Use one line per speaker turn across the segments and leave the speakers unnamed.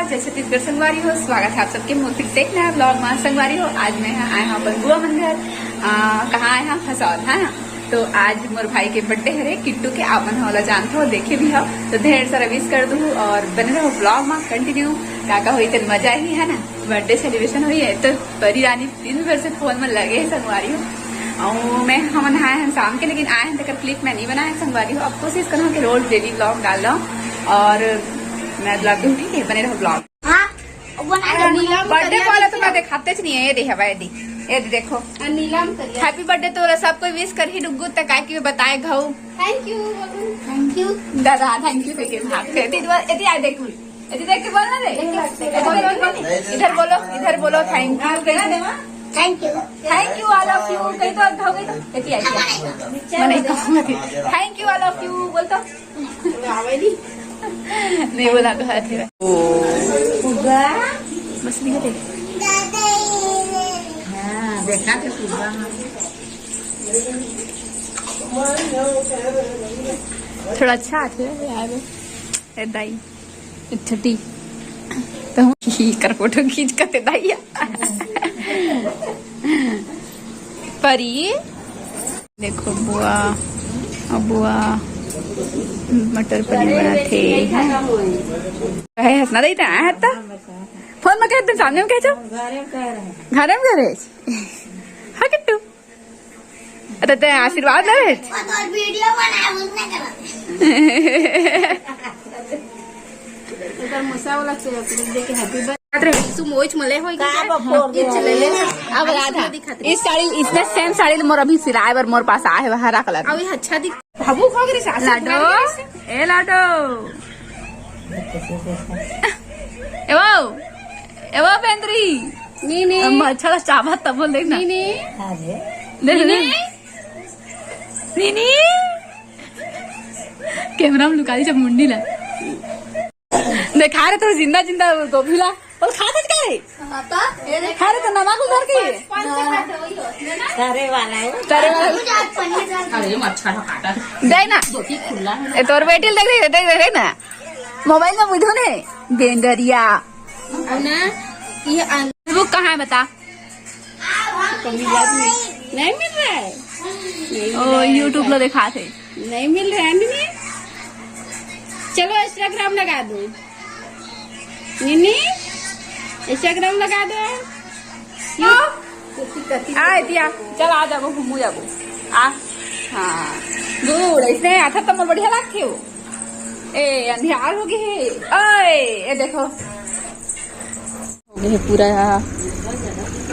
जय छत्तीसगढ़ संगवारी हो। स्वागत है आप सबके मोर फिर से एक नया ब्लॉग में संगवारी हो। आज मैं आए हैं अपन बुआ मन घर। कहाँ आए हैं? फसौल है ना। तो आज मोर भाई के बर्थडे है किट्टू के। आप मन होला जानते हो, देखे भी हो तो ढेर सारा विश कर दूँ और बने रहो ब्लॉग में कंटिन्यू। काका हुई तो मजा ही है ना, बर्थडे सेलिब्रेशन हुई है तो परी रानी दिन भर से फोन में लगे है संगवारी हो। और मैं हम आए हैं शाम के, लेकिन आए हैं तक क्लिप मैं नहीं बनाया संगवारी हो। अब कोशिश करूँ कि रोज डेली ब्लॉग डाल रहा हूँ और मैं ब्लॉग भी ठीक है, बने रहो ब्लॉग। बर्थडे वाला तो मैं दिखाते नहीं है। ये ये देखो हैप्पी बर्थडे तो सब कोई विश कर ही डुगू तक आए कि बताए घाव
थैंक यू
दादा थैंक यू आए देखो देख के बोलना दे। इधर बोलो thank you all of you. कहीं तो घाव गई तो thank you all of you बोल तो नहीं बोला तो है मछली है देख। हाँ देखा तो थोड़ा अच्छा है दाई छठी तो कर फोटो खींच कर दाई परी देखो बुआ बुआ मटर पनीर बनाते हैं। हंसना दई था फोन में कहते सामने में कह जाओ घर में करे हाँ किट्टू ते आशीर्वाद ले इस साड़ी इसने सेम साड़ी मोर अभी सिराए बर मोर पास आए हरा कलर अभी अच्छा दिख भाबू खो गई लाडो ए लाडो एवो पेंद्री नी अच्छा चावत तब बोल देखना नी कैमरा में लुका दी जब मुंडी ला देखा रहे तो जिंदा जिंदा गोभी ला और खा खा रहे तो नमक उधर के दे ना तोर बेटी देख ना मोबाइल में बुझो ने बेंगरिया
ना ये
बुक कहाँ है बता।
नहीं मिल रहा है।
ओ यूट्यूब लो दिखा थे
नहीं मिल रहा है नहीं। चलो इंस्टाग्राम लगा दो निनी, इंस्टाग्राम लगा दो।
दिया चल आ जाबो घूमू जाबो आ। हाँ दूर ऐसे आता तो मैं बढ़िया लगती हो। ए अंधियार हो गई है। ये देखो पूरा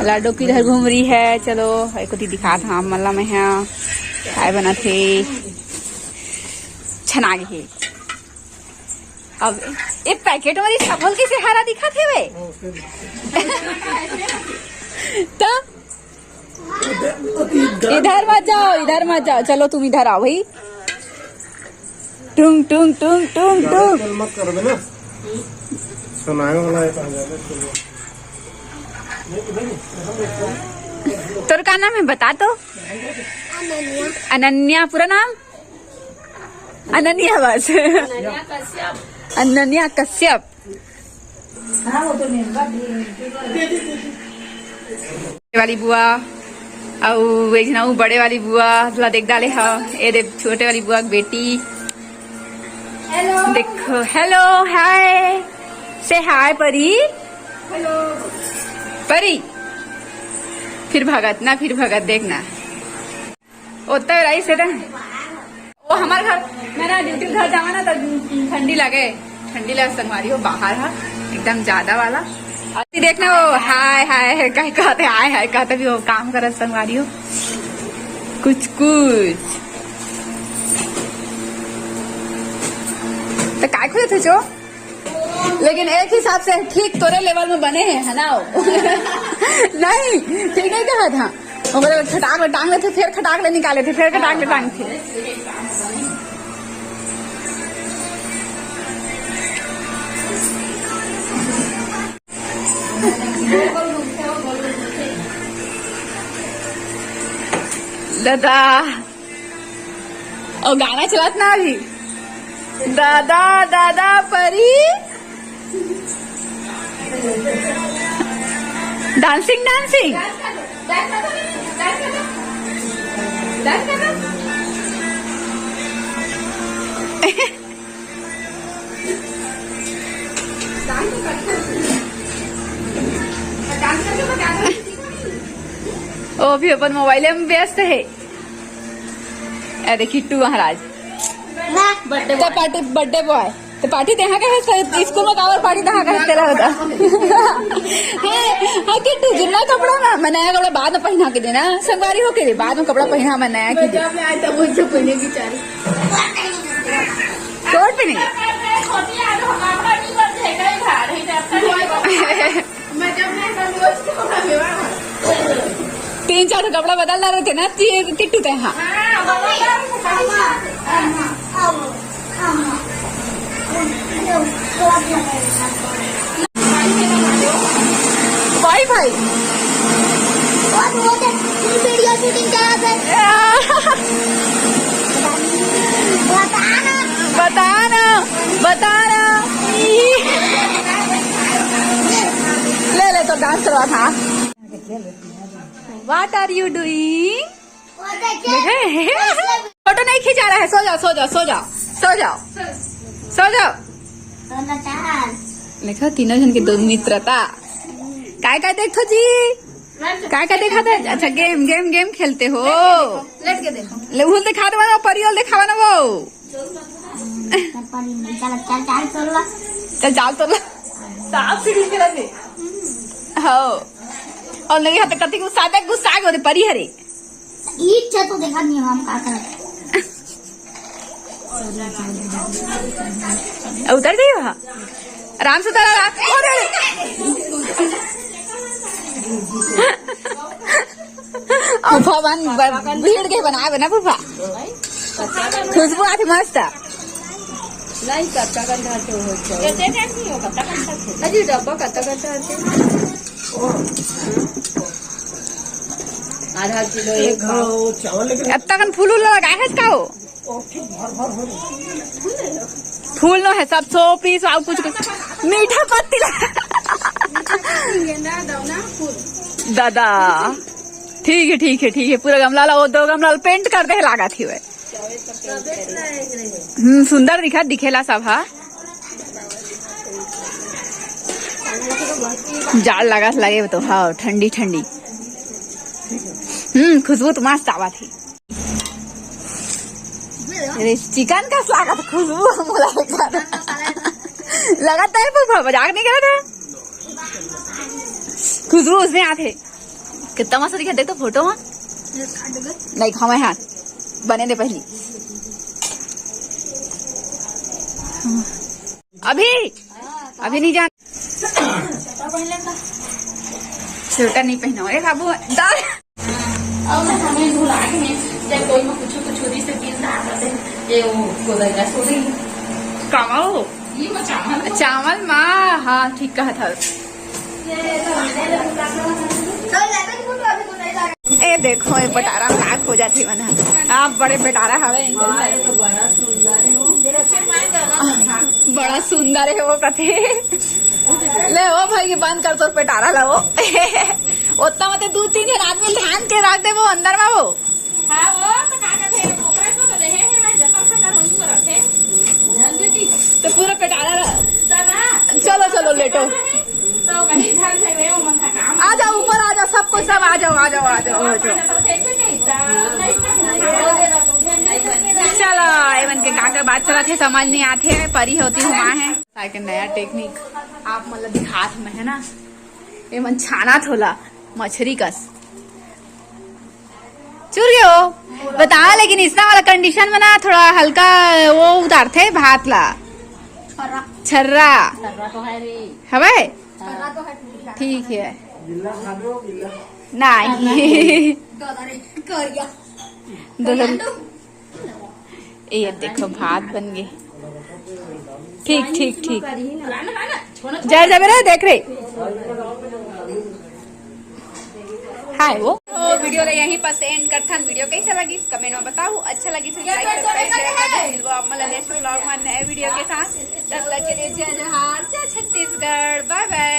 लाडो की इधर घूम रही है। चलो को दिखा था मल्ला में है काय बना थे छना गए। अब एक पैकेट में सबल कैसे हरा दिखा थे वे तो इधर मत जाओ चलो तुम इधर आओ भाई। टुंग टुंग टुंग टुंग टुंग तोर का नाम है बता तो। अनन्या पूरा नाम अनन्या बस अनन्या कश्यप। वाली बुआ और एक बड़े वाली बुआ देख डाले है। ये देख छोटे वाली बुआ की बेटी देखो। हेलो हाय से हाय परी। हेलो परी फिर भगत देखना उतना राइस है वो हमारे घर मेरा ड्यूटी घर जावा ना तो ठंडी लगे संगवारी हो बाहर है एकदम ज्यादा वाला। और देखना वो हाय हाय कहीं कहते हाय कहते भी वो काम कर संगवारी हो कुछ तो काय खुद थे जो, लेकिन एक हिसाब से ठीक तोरे लेवल में बने हैं है ना नहीं ठीक नहीं कहा था। खटाक में टांग लेते फिर खटाक ले निकाले थे फिर खटाक ले टांग थे। दादा और गाना चलात ना अभी दादा दादा परी डांसिंग डांसिंग ओ भी अपन मोबाइल में व्यस्त है। अरे किट्टू महाराज पार्टी बर्थडे बॉय तो पार्टी तहाँ का है स्कूल में कावर पार्टी तहाँ का तेरा होता हाँ किट्टू जितना कपड़ा ना मैं नया कपड़ा बाद में पहना के देना संगवारी हो के बाद में कपड़ा पहना मैं नया की कोट पहनेंगे 3-4 कपड़ा बदलना रहते ना किट्टू ते हाँ भाई भाई
वीडियो शूटिंग
बताना ले तो डांस करवा था। What are you doing? Photo नहीं खींचा रहा है। सो जाओ लिखा तीनों जन की दो मित्रता काय देखो जी काय देखा था। अच्छा गेम खेलते हो।
लेट के देखो
लेहुल दिखा दो परियल दिखावा ना वो चल जाल तो साफ सीढ़ी के लगे हो और नहीं हाथ कति गुस्सा गए परी हरे
इच्छा तो देखा नहीं हम का कर
उतर गई वहाँ आराम से उतर फूफा भीड़ के बनाए ना फूफा खुशबू आती मस्त
नहीं कत्ता कंधा तो हो ये देख नहीं हो कत्ता कंधा अजी डब्बा कत्ता कंधा आधा किलो एक
चावल
अब तक फूल लगा है इसका हो फूल नो है सब 100 पीस और कुछ मीठा पत्ती दादा ठीक है पूरा गमला ला वो 2 गमला पेंट कर दे लागा थी वे सुंदर दिखेला सब हा जाड़ लगे तो हाँ ठंडी खुशबू तो मस्त आवा थी। चिकन का स्वागत खुशबू लगाता है फूफा मजाक नहीं करा था। खुशबू उसमें आते कितना मस्त दिखा। देख तो फोटो में नहीं खावे हाथ बने दे पहली अभी नहीं जान स्वेटर नहीं पहना अरे बाबू
हमें भुला के कोई में कुछ छुरी से गिर ना ये वो गोदगा सोरी
कमाओ
ये
चावल माँ हाँ ठीक कहा था। ए देखो ये बटारा लाख हो जाती बना आप बड़े बटारा हवे बड़ा सुंदर है वो कथे ले वो भाई बंद कर तो पेटारा ला वो उतना मत 2-3 जन आदमी ध्यान के रख दे वो अंदर में वो तो पूरा पेटारा रहा। चलो लेटो आ जाओ ऊपर आ जाओ सबको सब आ जाओ चलो एवन के का बात चला थे समझ नहीं आते है परी होती हुआ है के नया टेक्निक आप मतलब दिखात में है ना ये मन छाना थोला मछली कस चुर गयो बता लेकिन इसना वाला कंडीशन में ना थोड़ा हल्का वो उतारते भात ला छर्रा
तो है रे
हवे ठीक है नहीं ये देखो भात बन गए ठीक जय जब रे देख रहे हाय वो वीडियो यहीं पर एंड करथन। वीडियो कैसा लगी कमेंट में बताओ। अच्छा लगी तो लाइक सब्सक्राइब शेयर मिलबो आप मतलब नेक्स्ट व्लॉग में नए वीडियो के साथ। तब तक के लिए जय जवाहर जय छत्तीसगढ़ बाय बाय।